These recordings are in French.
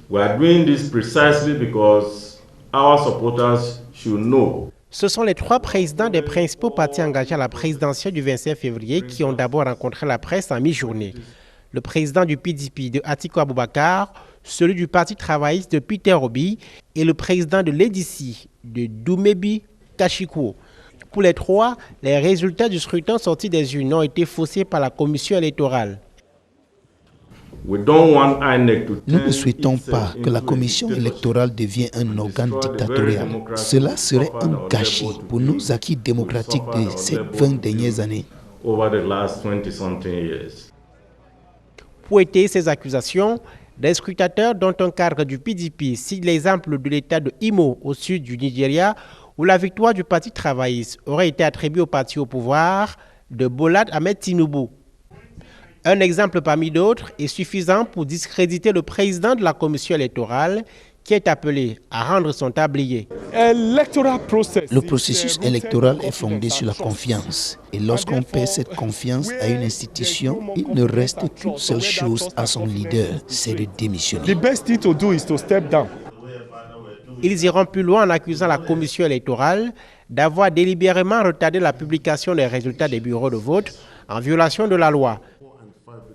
We are doing this precisely because our supporters should know. Ce sont les 3 présidents des principaux partis engagés à la présidentielle du 25 février qui ont d'abord rencontré la presse en mi-journée. Le président du PDP de Atiku Abubakar, celui du Parti travailliste de Peter Obi et le président de l'EDC de Dumebi Kashiko. Pour les 3, les résultats du scrutin sortis des urnes ont été faussés par la commission électorale. Nous ne souhaitons pas que la commission électorale devienne un organe dictatorial. Cela serait un gâchis pour nos acquis démocratiques de ces 20 dernières années. Pour étayer ces accusations, des scrutateurs dont un cadre du PDP cite l'exemple de l'état de Imo au sud du Nigeria où la victoire du Parti travailliste aurait été attribuée au parti au pouvoir de Bola Ahmed Tinubu. Un exemple parmi d'autres est suffisant pour discréditer le président de la commission électorale qui est appelé à rendre son tablier. Le processus électoral est fondé sur la confiance. Et lorsqu'on perd cette confiance à une institution, il ne reste qu'une seule chose à son leader, c'est de démissionner. Ils iront plus loin en accusant la commission électorale d'avoir délibérément retardé la publication des résultats des bureaux de vote en violation de la loi.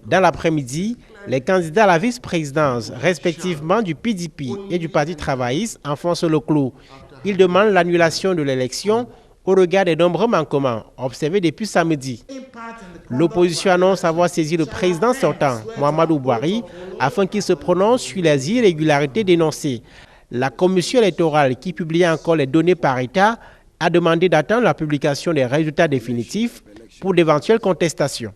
Dans l'après-midi, les candidats à la vice-présidence, respectivement du PDP et du Parti travailliste, enfoncent le clou. Ils demandent l'annulation de l'élection au regard des nombreux manquements observés depuis samedi. L'opposition annonce avoir saisi le président sortant, Muhammadu Buhari, afin qu'il se prononce sur les irrégularités dénoncées. La commission électorale, qui publiait encore les données par État, a demandé d'attendre la publication des résultats définitifs pour d'éventuelles contestations.